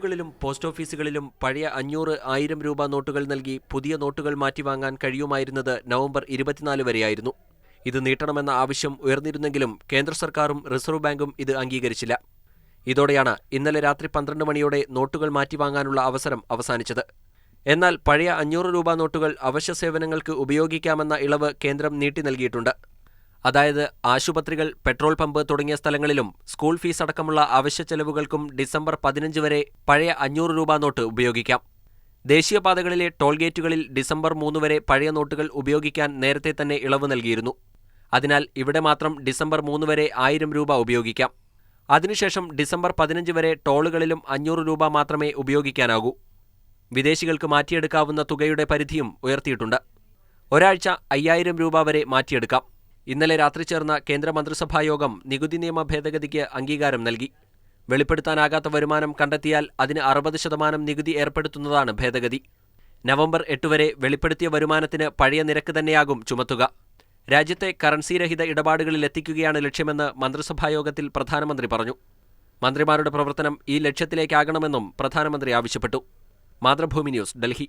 ബാങ്കുകളിലും post ഓഫീസുകളിലും പഴയ 500, 1000 രൂപ നോട്ടുകൾ നൽകി പുതിയ നോട്ടുകൾ മാറ്റിവാങ്ങാൻ കഴിയുമായിരുന്നത് നവംബർ 24 വരെയായിരുന്നു. ഇത് നീട്ടണമെന്ന ആവശ്യം ഉയർന്നിരുന്നെങ്കിലും കേന്ദ്ര സർക്കാരും റിസർവ് ബാങ്കും ഇത് അംഗീകരിച്ചില്ല. ഇതോടെയാണ് ഇന്നലെ രാത്രി 12 മണിയോടെ നോട്ടുകൾ മാറ്റിവാങ്ങാനുള്ള അവസരം അവസാനിച്ചത്. എന്നാൽ പഴയ 500 രൂപ നോട്ടുകൾ അവശ്യ സേവനങ്ങൾക്ക് ഉപയോഗിക്കാമെന്ന ഇളവ് കേന്ദ്രം നീട്ടി നൽകിയിട്ടുണ്ട്. അതായത് ആശുപത്രികൾ, പെട്രോൾ പമ്പ് തുടങ്ങിയ സ്ഥലങ്ങളിലും സ്കൂൾ ഫീസ് അടക്കമുള്ള അവശ്യ ചെലവുകൾക്കും ഡിസംബർ 15 വരെ പഴയ 500 രൂപ നോട്ട് ഉപയോഗിക്കാം. ദേശീയപാതകളിലെ ടോൾ ഗേറ്റുകളിൽ ഡിസംബർ 3 വരെ പഴയ നോട്ടുകൾ ഉപയോഗിക്കാൻ നേരത്തെ തന്നെ ഇളവ് നൽകിയിരുന്നു. അതിനാൽ ഇവിടെ മാത്രം ഡിസംബർ 3 വരെ 1000 രൂപ ഉപയോഗിക്കാം. അതിനുശേഷം ഡിസംബർ 15 വരെ ടോളുകളിലും 500 രൂപ മാത്രമേ ഉപയോഗിക്കാനാകൂ. വിദേശികൾക്ക് മാറ്റിയെടുക്കാവുന്ന തുകയുടെ പരിധിയും ഉയർത്തിയിട്ടുണ്ട്. ഒരാഴ്ച 5000 രൂപ വരെ മാറ്റിയെടുക്കാം. ഇന്നലെ രാത്രി ചേർന്ന കേന്ദ്ര മന്ത്രിസഭായോഗം നികുതി നിയമ ഭേദഗതിക്ക് അംഗീകാരം നൽകി. വെളിപ്പെടുത്താനാകാത്ത വരുമാനം കണ്ടെത്തിയാൽ അതിന് 60% നികുതി ഏർപ്പെടുത്തുന്നതാണ് ഭേദഗതി. നവംബർ 8 വരെ വെളിപ്പെടുത്തിയ വരുമാനത്തിന് പഴയ നിരക്ക് തന്നെയാകും ചുമത്തുക. രാജ്യത്തെ കറൻസിരഹിത ഇടപാടുകളിൽ എത്തിക്കുകയാണ് ലക്ഷ്യമെന്ന് മന്ത്രിസഭായോഗത്തിൽ പ്രധാനമന്ത്രി പറഞ്ഞു. മന്ത്രിമാരുടെ പ്രവർത്തനം ഈ ലക്ഷ്യത്തിലേക്കാകണമെന്നും പ്രധാനമന്ത്രി ആവശ്യപ്പെട്ടു. മാതൃഭൂമി ന്യൂസ്, ഡൽഹി.